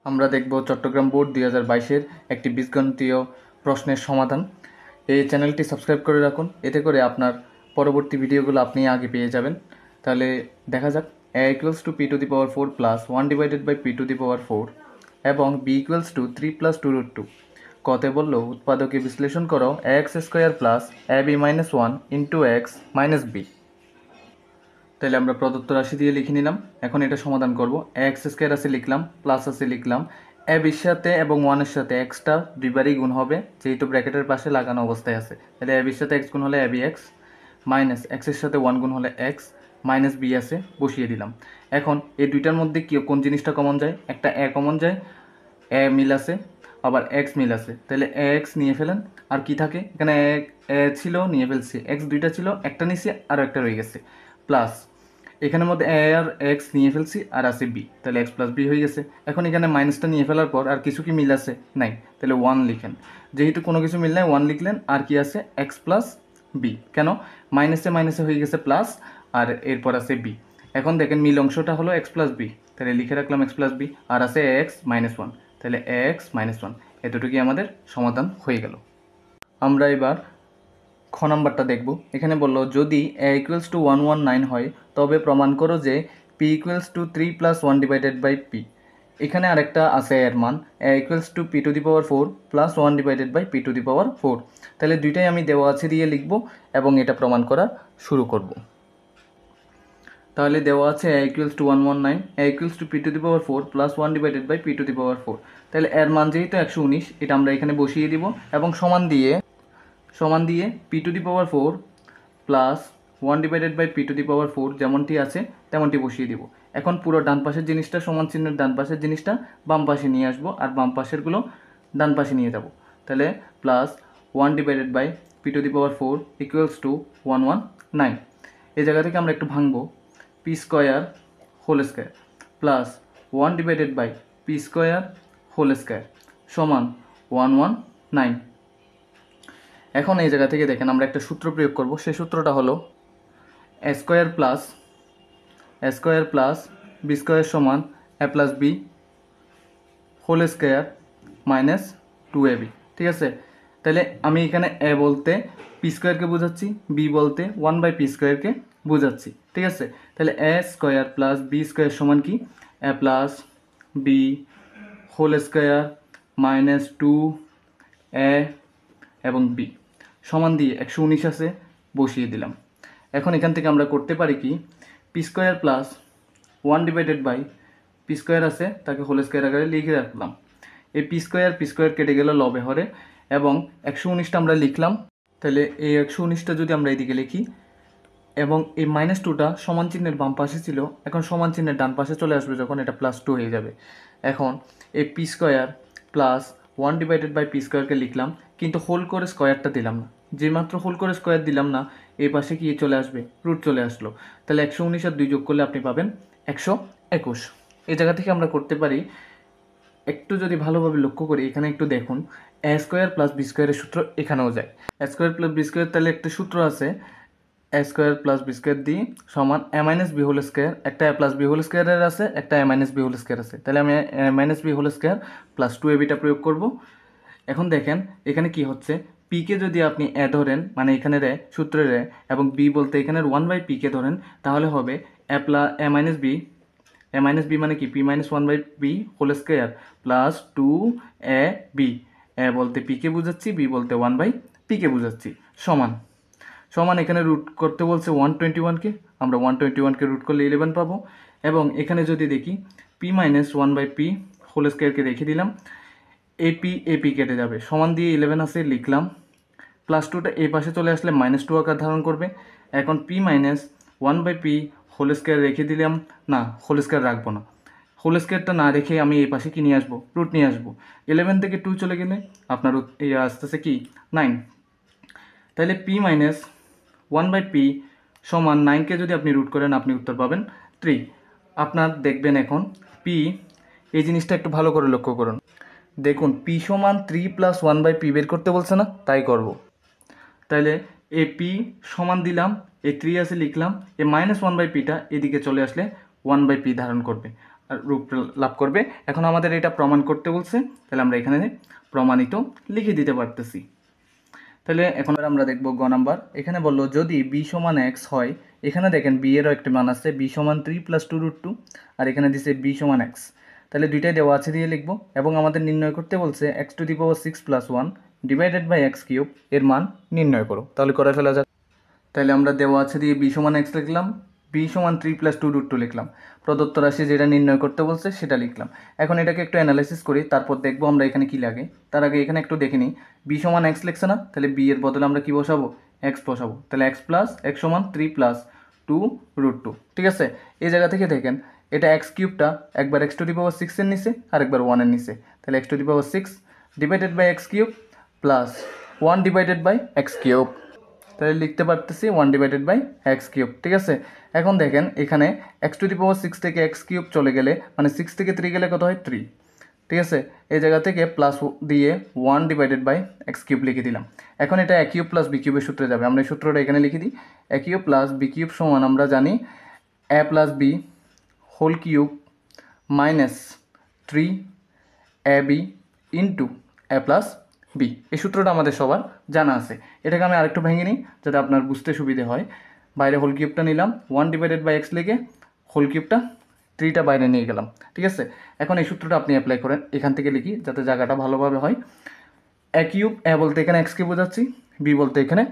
আমরা দেখব চট্টগ্রাম বোর্ড 2022-এর একটি বীজগণিতীয় প্রশ্নের সমাধান। এই চ্যানেলটি সাবস্ক্রাইব করে রাখুন, এতে করে আপনার পরবর্তী ভিডিওগুলো আপনি আগে পেয়ে যাবেন। তাহলে দেখা যাক, a equals to P to the power 4 plus 1 divided by P to the power 4 এবং বি ইকুয়ালস টু 3 প্লাস 2√2। কতে বললো উৎপাদকে বিশ্লেষণ করো X square plus A B minus 1 into X minus B. তাহলে আমরা প্রদত্ত রাশি দিয়ে লিখে নিলাম। এখন এটা সমাধান করব। এক্স স্কোয়ার আছে লিখলাম, প্লাস আছে লিখলাম, এ বির সাথে এবং ওয়ানের সাথে এক্সটা দুইবারই গুণ হবে, যেহেতু ব্র্যাকেটের পাশে লাগানো অবস্থায় আছে। তাহলে এ বির সাথে এক্স গুণ হলে এ বি এক্স, মাইনাস এক্সের সাথে ওয়ান গুণ হলে এক্স, মাইনাস বি আছে, বসিয়ে দিলাম। এখন এই দুইটার মধ্যে কি কোন জিনিসটা কমন যায়? একটা এ কমন যায়, এ মিল আছে, আবার এক্স মিল আছে। তাহলে এক্স নিয়ে ফেলেন, আর কি থাকে এখানে? এ ছিল, নিয়ে ফেলছি। এক্স দুইটা ছিল, একটা নিচে আরও একটা রয়ে গেছে, প্লাস এখানের মধ্যে এ আর এক্স নিয়ে ফেলছি, আর আছে বি, তাহলে এক্স প্লাস বি হয়ে গেছে। এখন এখানে মাইনাসটা নিয়ে ফেলার পর আর কিছু কি মিল আছে? নাই, তাহলে ওয়ান লিখেন। যেহেতু কোনো কিছু মিল নাই, ওয়ান লিখলেন। আর কি আছে? X plus b. কেন? মাইনাসে মাইনাসে হয়ে গেছে প্লাস, আর এরপর আছে বি। এখন দেখেন মিল অংশটা হলো এক্স প্লাস বি, তাহলে লিখে রাখলাম এক্স প্লাস বি, আর আছে এক্স মাইনাস ওয়ান, তাহলে এক্স মাইনাস ওয়ান। এতটুকুই আমাদের সমাধান হয়ে গেল। আমরা এবার খ নাম্বারটা দেখব। এখানে বললো যদি এ ইকুয়ালস টু 119 হয় তবে প্রমাণ করো যে P equals to 3 plus 1 divided by P. এখানে আরেকটা আছে এর মান, A equals to P to the power 4 plus 1 divided by P to the power 4। তাহলে দুইটাই আমি দেওয়া আছে দিয়ে লিখব এবং এটা প্রমাণ করা শুরু করব। তাহলে দেওয়া আছে A equals to 119, A equals to P to the power 4 plus 1 divided by P to the power 4। তাহলে এর মান যেহেতু 119, এটা আমরা এখানে বসিয়ে দিব এবং সমান দিয়ে P to the power 4 plus 1 divided by P to the power 4 যেমনটি আছে তেমনটি বসিয়ে দিব। এখন পুরো ডান পাশের জিনিসটা, সমান চিহ্নের ডান পাশের জিনিসটা বাম পাশে নিয়ে আসবো, আর বাম পাশেরগুলো ডান পাশে নিয়ে যাব। তাহলে plus 1 divided by P to the power 4 equals to 119। এই জায়গা থেকে আমরা একটু ভাঙবো, p square whole square plus 1 divided by p square whole square সমান 119। এখন এই জায়গা থেকে দেখেন আমরা একটা সূত্র প্রয়োগ করব। সেই সূত্রটা হলো A square plus B square সমান A plus B whole square minus 2ab। ঠিক আছে, তাহলে আমি এখানে এ বলতে পি স্কোয়ারকে বোঝাচ্ছি, বি বলতে 1 বাই পি স্কোয়ারকে বোঝাচ্ছি। ঠিক আছে, তাহলে A square plus B square সমান কি? A plus B whole square minus 2a এবং বি সমান দিয়ে 119 আছে, বসিয়ে দিলাম। এখন এখান থেকে আমরা করতে পারি কি, p square plus 1 divided by p square আছে, তাকে হোল স্কোয়ার আকারে লিখে রাখলাম। এই পি স্কোয়ার কেটে গেল লবে হরে, এবং 119টা আমরা লিখলাম। তাহলে এই 119টা যদি আমরা এদিকে লিখি, এবং এই মাইনাস 2টা সমান চিহ্নের বাম পাশে ছিল, এখন সমান চিহ্নের ডান পাশে চলে আসবে যখন, এটা প্লাস 2 হয়ে যাবে। এখন এই P square plus 1 divided by P স্কোয়ারকে লিখলাম, কিন্তু হোল করে স্কোয়ারটা দিলাম না। যে মাত্র হোল করে স্কোয়ার দিলাম না, এই পাশে কি চলে আসবে? রুট চলে আসলো। তাহলে 119 আর 2 যোগ করলে আপনি পাবেন 121। এই জায়গা থেকে আমরা করতে পারি, একটু যদি ভালোভাবে লক্ষ্য করি, এখানে একটু দেখুন, এ স্কোয়ার প্লাস বি স্কোয়ারের সূত্র এখানেও যায়। A square plus B square, তাহলে একটা সূত্র আছে A square plus B square দিয়ে সমান A minus B whole square. একটা এ প্লাস বি হোল স্কোয়ারের আছে, একটা A minus B whole square আছে। তাহলে আমি A minus B whole square plus 2ab প্রয়োগ করব। এখন দেখেন এখানে কি হচ্ছে, পিকে যদি আপনি এ ধরেন, মানে এখানে রে সূত্রের এ, এবং বি বলতে এখানের 1 বাই পিকে ধরেন, তাহলে হবে এ মাইনাস বি মানে কি? P minus 1 by b whole square plus 2ab। A বলতে পিকে বুঝাচ্ছি, বি বলতে 1 বাই পিকে বুঝাচ্ছি, সমান এখানে রুট করতে বলছে 121কে, আমরা 121কে রুট করলে 11 পাবো। এবং এখানে যদি দেখি, P minus 1 by P whole স্কোয়ারকে রেখে দিলাম, এপি কেটে যাবে, সমান দিয়ে 11 আছে লিখলাম, প্লাস 2টা এই পাশে চলে আসলে মাইনাস 2 আকার ধারণ করবে। এখন p minus 1 by P whole square রেখে দিলাম, না হোল স্কোয়ার রাখবো না, হোল স্কোয়ারটা না রেখে আমি এই পাশে কি নিয়ে আসবো? রুট নিয়ে আসবো। 11 থেকে 2 চলে গেলে আপনার এই আসতেছে কি? 9। তাহলে পি মাইনাস 1 বাই পি সমান 9কে যদি আপনি রুট করেন, আপনি উত্তর পাবেন 3। আপনার দেখবেন এখন পি, এই জিনিসটা একটু ভালো করে লক্ষ্য করুন। দেখুন পি সমান 3 প্লাস 1 বাই পি বের করতে বলছে না, তাই করব। তাহলে এ পি সমান দিলাম, এ 3 আছে লিখলাম, এ মাইনাস 1 বাই পিটা এদিকে চলে আসলে 1 বাই পি ধারণ করবে, রূপ লাভ করবে। এখন আমাদের এটা প্রমাণ করতে বলছে, তাহলে আমরা এখানে প্রমাণিত লিখে দিতে পারতেছি। তাহলে এখন আমরা দেখব গ নাম্বার। এখানে বললো যদি বি সমান এক্স হয়, এখানে দেখেন বি এরও একটা মান আছে, বি সমান 3 + 2√2, আর এখানে দিছে বি সমান এক্স। তাহলে দুইটাই দেওয়া আছে দিয়ে লিখবো, এবং আমাদের নির্ণয় করতে বলছে x⁻6 + 1 / x³ এর মান নির্ণয় করো। তাহলে করে ফেলা যাক। তাহলে আমরা দেওয়া আছে দিয়ে বি সমান এক্স লিখলাম, বি সমান 3 + 2√2 লিখলাম, প্রদত্ত রাশি যেটা নির্ণয় করতে বলছে সেটা লিখলাম। এখন এটাকে একটু অ্যানালাইসিস করি, তারপর দেখবো আমরা এখানে কি লাগে। তার আগে এখানে একটু দেখে নিই, বি সমান এক্স লিখছে না, তাহলে বি এর বদলে আমরা কি বসাবো, এক্স বসাবো। তাহলে x সমান 3 + 2√2। ঠিক আছে, এই জায়গা থেকে দেখেন এটা x³ একবার x⁻6 এর নিচে আর একবার 1 এর নিচে, তাহলে x⁻6 / x³ প্লাস 1 / x³। তাহলে লিখতে পারতেছি 1 / x³। ঠিক আছে, এখন দেখেন এখানে x⁻6 থেকে x³ চলে গেলে, মানে 6 থেকে 3 গেলে কত হয়, 3। ঠিক আছে, এই জায়গা থেকে প্লাস দিয়ে 1 / x³ লিখে দিলাম। এখন এটা a³ + b³ এর সূত্রে যাবে, আমরা এই সূত্রটা এখানে লিখে দিই। a³ + b³ সমান আমরা জানি a + b whole cube minus 3ab into a + b। এই সূত্রটা আমাদের সবার জানা আছে। এটাকে আমি আরেকটু ভেঙে নিই যাতে আপনার বুঝতে সুবিধে হয়। বাইরে হোল কিউবটা নিলাম, 1 / x লিখে হোল কিউবটা 3টা বাইরে নিয়ে গেলাম। ঠিক আছে, এখন এই সূত্রটা আপনি অ্যাপ্লাই করেন, এখান থেকে লিখি যাতে জায়গাটা ভালোভাবে হয়। a³ a বলতে এখানে x কে বোঝাচ্ছি, b বলতে এখানে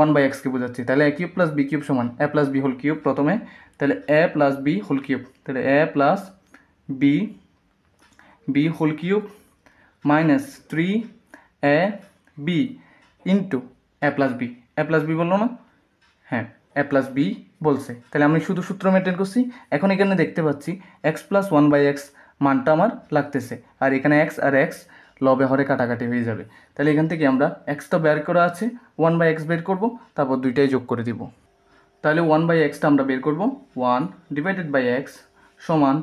1/x কে বোঝাচ্ছি। তাহলে a³ + b³ সমান a + b হোল কিউব প্রথমে, তাহলে a + b হোল কিউব, তাহলে a + b whole cube minus 3ab into a + b। a + b বললো না, হ্যাঁ a + b বলছে। তাহলে আমি শুধু সূত্র মেনটেন করছি। এখন এখানে দেখতে পাচ্ছি x + 1/x মানটা আমার লাগতেছে, আর এখানে x আর x লবে হরে কাটাকাটি হয়ে যাবে। তাহলে এখান থেকে আমরা x তো বের করা আছে, 1/x বের করব, তারপর দুইটাই যোগ করে দিব। তাহলে 1/xটা আমরা বের করব, 1 / x সমান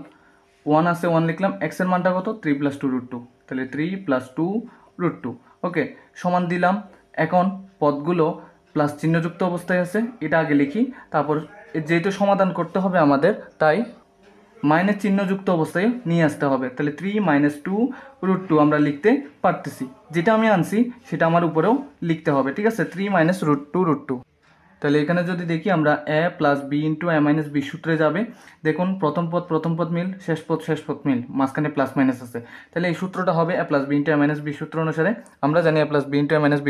1 আছে 1 লিখলাম, x এর মানটা কত, 3 + 2√2, তাহলে 3 + 2√2। ওকে, সমান দিলাম। এখন পদগুলো প্লাস চিহ্নযুক্ত অবস্থায় আছে, এটা আগে লিখি, তারপর যেহেতু সমাধান করতে হবে আমাদের, তাই মাইনাস চিহ্নযুক্ত অবস্থায় নিয়ে আসতে হবে। তাহলে 3 - 2√2 আমরা লিখতে পারতেছি, যেটা আমি আনছি সেটা আমার উপরেও লিখতে হবে। ঠিক আছে, 3 - √2√2। তাহলে এখানে যদি দেখি আমরা a + b into a - b সূত্রে যাবে। দেখুন প্রথম পদ মিল, শেষ পদ মিল, মাঝখানে প্লাস মাইনাস আছে। তাহলে এই সূত্রটা হবে a + b into a - b সূত্র অনুসারে। আমরা জানি a + b into a - b।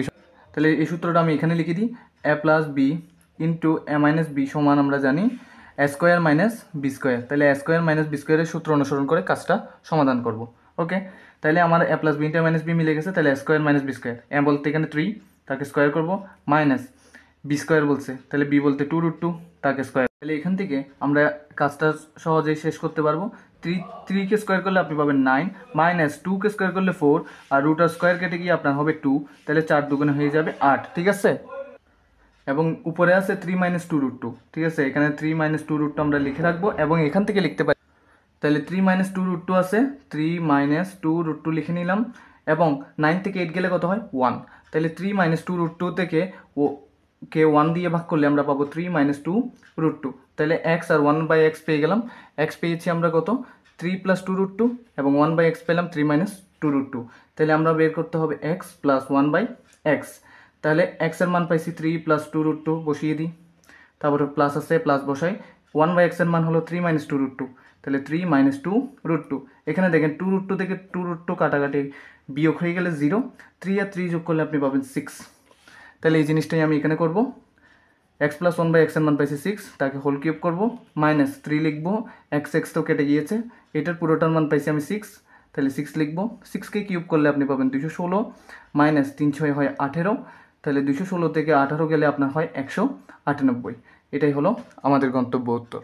তাহলে এই সূত্রটা আমি এখানে লিখে দিই, a + b into a - b সমান আমরা জানি a² - b²। তাহলে a² - b² এর সূত্র অনুসরণ করে কাজটা সমাধান করব। ওকে, তাহলে আমার a + b into a - b মিলে গেছে। তাহলে a² - b², a বলতে এখানে 3, তাকে স্কোয়ার করব, মাইনাস b² বলছে, তাহলে b বলতে 2√2, তাকে স্কোয়ার। তাহলে এখান থেকে আমরা কাজটা সহজেই শেষ করতে পারবো। 3 কে স্কোয়ার করলে আপনি পাবেন 9, মাইনাস 2 কে স্কোয়ার করলে 4, আর রুটার স্কোয়ার কেটে গিয়ে আপনার হবে 2, তাহলে 4 দুগুণে হয়ে যাবে 8। ঠিক আছে, এবং উপরে আছে 3 - 2√2। ঠিক আছে, এখানে 3 - 2√2 আমরা লিখে রাখবো, এবং এখান থেকে লিখতে পারি। তাহলে 3 - 2√2 আছে, 3 - 2√2 লিখে নিলাম, এবং 9 থেকে 8 গেলে কত হয়, 1। তাহলে 3 - 2√2 থেকে কে 1 দিয়ে ভাগ করলে আমরা পাবো 3 - 2√2। তাহলে x আর 1/x পেয়ে গেলাম। x পেয়েছি আমরা কত, 3 + 2√2, এবং 1/x পেলাম 3 - 2√2। তাহলে আমরা বের করতে হবে x + 1/x। তাহলে x এর মান পাইছি 3 + 2√2, বসিয়ে দিই, তারপরে প্লাস আছে, প্লাস বসাই। 1/x এর মান হলো 3 - 2√2, তাহলে 3 - 2√2। এখানে দেখেন 2√2 থেকে 2√2 কাটাকাটি বিয়োগ হয়ে গেলে 0, 3 আর 3 যোগ করলে আপনি পাবেন 6। তাহলে এই জিনিসটাই আমি এখানে করব, x + 1/x এর মান পাইছি 6, তাকে হোল কিউব করব, মাইনাস 3 লিখবো, x তো কেটে গিয়েছে, এটার পুরোটার মান পাইছি আমি 6, তাহলে 6 লিখবো। 6কে কিউব করলে আপনি পাবেন 216, মাইনাস 3 6 হয় 18, তাহলে 216 থেকে 18 গেলে আপনার হয় 198। এটাই হলো আমাদের গন্তব্য উত্তর।